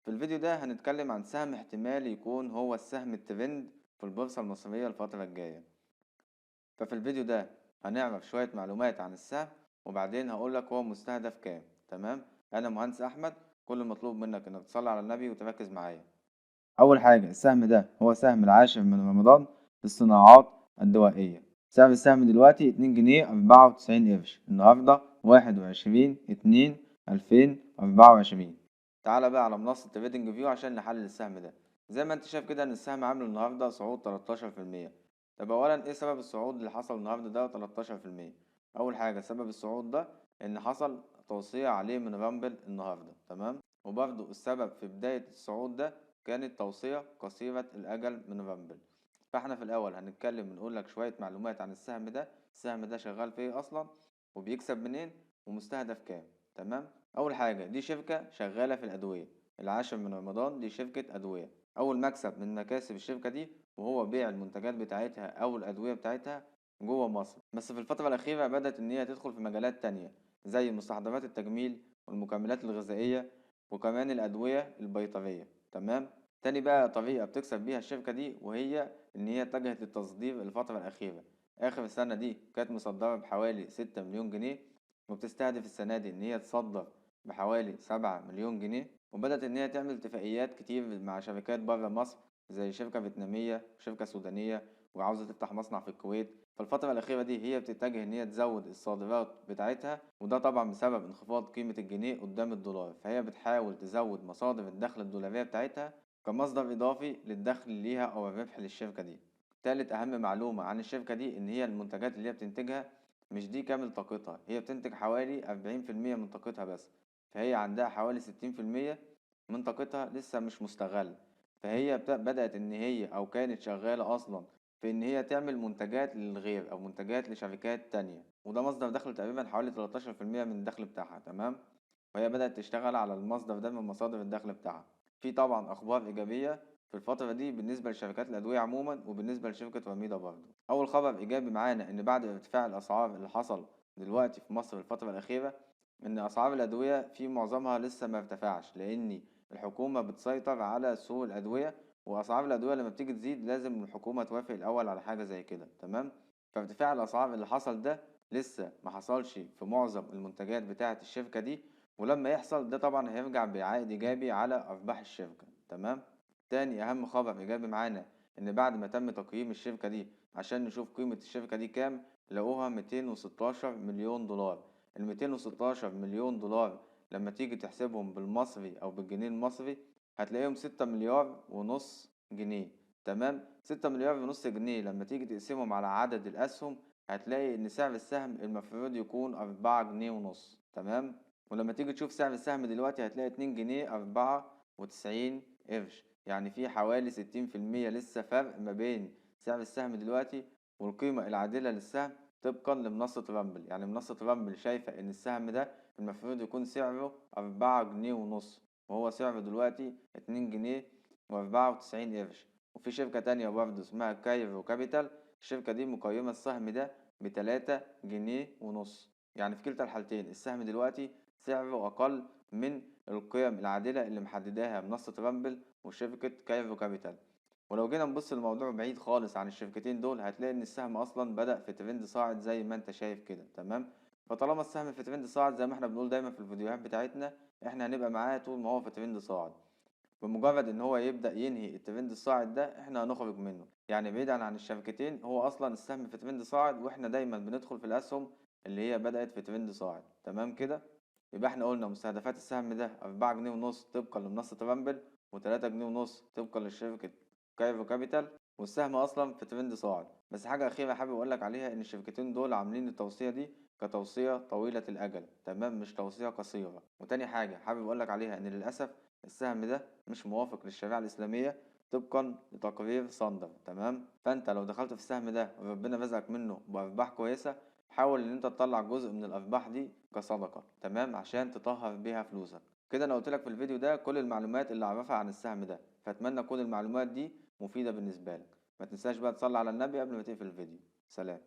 في الفيديو ده هنتكلم عن سهم احتمال يكون هو السهم الترند في البورصة المصرية الفترة الجاية. ففي الفيديو ده هنعرف شوية معلومات عن السهم، وبعدين هقولك هو مستهدف كام. تمام. أنا مهندس أحمد، كل المطلوب منك إنك تصلي على النبي وتركز معايا. أول حاجة، السهم ده هو سهم العاشر من رمضان للصناعات الدوائية. سعر السهم دلوقتي 2 جنيه 94 قرش، النهاردة 21/2/2024. تعالى بقى على منصة تريدنج فيو عشان نحلل السهم ده. زي ما انت شايف كده ان السهم عامل النهاردة صعود 13%. طب اولا ايه سبب الصعود اللي حصل النهاردة ده 13%؟ اول حاجة سبب الصعود ده ان حصل توصية عليه من رامبل النهاردة. تمام. وبرضه السبب في بداية الصعود ده كانت توصية قصيرة الأجل من رامبل. فاحنا في الأول هنتكلم ونقول لك شوية معلومات عن السهم ده. السهم ده شغال في ايه أصلا، وبيكسب منين، ومستهدف كام. تمام. أول حاجة، دي شركة شغالة في الأدوية. العاشر من رمضان دي شركة أدوية. أول مكسب من مكاسب الشركة دي وهو بيع المنتجات بتاعتها أو الأدوية بتاعتها جوه مصر. بس في الفترة الأخيرة بدأت إن هي تدخل في مجالات تانية زي مستحضرات التجميل والمكملات الغذائية وكمان الأدوية البيطرية. تمام. تاني بقى طريقة بتكسب بيها الشركة دي وهي إن هي اتجهت للتصدير الفترة الأخيرة. آخر السنة دي كانت مصدرة بحوالي 6 مليون جنيه، وبتستهدف السنة دي إن هي تصدر بحوالي 7 مليون جنيه. وبدأت إن هي تعمل اتفاقيات كتير مع شركات بره مصر زي شركة فيتنامية وشركة سودانية، وعاوزة تفتح مصنع في الكويت. فالفترة الأخيرة دي هي بتتجه إن هي تزود الصادرات بتاعتها، وده طبعا بسبب انخفاض قيمة الجنيه قدام الدولار. فهي بتحاول تزود مصادر الدخل الدولارية بتاعتها كمصدر إضافي للدخل ليها أو الربح للشركة دي. تالت أهم معلومة عن الشركة دي إن هي المنتجات اللي هي بتنتجها مش دي كامل طاقتها، هي بتنتج حوالي 40% من طاقتها بس. فهي عندها حوالي 60% من طاقتها لسه مش مستغل. فهي بدأت إن هي أو كانت شغالة أصلا في إن هي تعمل منتجات للغير أو منتجات لشركات تانية، وده مصدر دخل تقريبا حوالي 13% من الدخل بتاعها. تمام. وهي بدأت تشتغل على المصدر ده من مصادر الدخل بتاعها. في طبعا أخبار إيجابية في الفترة دي بالنسبة لشركات الأدوية عموما وبالنسبة لشركة رميدة برضه. أول خبر إيجابي معانا إن بعد ارتفاع الأسعار اللي حصل دلوقتي في مصر الفترة الأخيرة، إن أسعار الأدوية في معظمها لسه ما ارتفعش، لأن الحكومة بتسيطر على سوق الأدوية، وأسعار الأدوية لما بتيجي تزيد لازم الحكومة توافق الأول على حاجة زي كده. تمام. فارتفاع الأسعار اللي حصل ده لسه ما حصلش في معظم المنتجات بتاعة الشركة دي، ولما يحصل ده طبعا هيرجع بعائد إيجابي على أرباح الشركة. تمام. تاني أهم خبر إيجابي معانا إن بعد ما تم تقييم الشركة دي عشان نشوف قيمة الشركة دي كام، لقوها 216 مليون دولار. ال216 مليون دولار لما تيجي تحسبهم بالمصري أو بالجنيه المصري هتلاقيهم 6 مليار ونص جنيه. تمام. 6 مليار ونص جنيه لما تيجي تقسمهم على عدد الأسهم هتلاقي إن سعر السهم المفروض يكون 4 جنيه ونص. تمام. ولما تيجي تشوف سعر السهم دلوقتي هتلاقي 2 جنيه 94 قرش، يعني في حوالي 60% لسه فرق ما بين سعر السهم دلوقتي والقيمة العادلة للسهم طبقا لمنصة رامبل. يعني منصة رامبل شايفة إن السهم ده المفروض يكون سعره 4 جنيه ونص، وهو سعره دلوقتي 2 جنيه و94 قرش. وفي شركة تانية برضه اسمها كايرو كابيتال، الشركة دي مقيمة السهم ده ب3 جنيه ونص. يعني في كلتا الحالتين السهم دلوقتي سعره أقل من القيم العادلة اللي محدداها منصة رامبل وشركة كايرو كابيتال. ولو جينا نبص للموضوع بعيد خالص عن الشركتين دول هتلاقي ان السهم اصلا بدأ في ترند صاعد زي ما انت شايف كده. تمام. فطالما السهم في ترند صاعد زي ما احنا بنقول دايما في الفيديوهات بتاعتنا، احنا هنبقى معاه طول ما هو في ترند صاعد. بمجرد ان هو يبدأ ينهي الترند الصاعد ده احنا هنخرج منه. يعني بعيدا عن الشركتين هو اصلا السهم في ترند صاعد، واحنا دايما بندخل في الاسهم اللي هي بدأت في ترند صاعد. تمام كده. يبقى احنا قلنا مستهدفات السهم ده 4 جنيه ونص طبقا لمنصة رامبل، و3 جنيه ونص طبقا لشركة كايرو كابيتال، والسهم اصلا في ترند صاعد. بس حاجة اخيرة حابب اقولك عليها ان الشركتين دول عاملين التوصية دي كتوصية طويلة الأجل. تمام. مش توصية قصيرة. وتاني حاجة حابب أقولك عليها إن للأسف السهم ده مش موافق للشريعة الإسلامية طبقا لتقرير صندر. تمام. فأنت لو دخلت في السهم ده وربنا رزقك منه بأرباح كويسة، حاول إن أنت تطلع جزء من الأرباح دي كصدقة. تمام. عشان تطهر بيها فلوسك. كده أنا قلت لك في الفيديو ده كل المعلومات اللي أعرفها عن السهم ده، فأتمنى كل المعلومات دي مفيدة بالنسبة لك. ما تنساش بقى تصلي على النبي قبل ما تقفل الفيديو. سلام.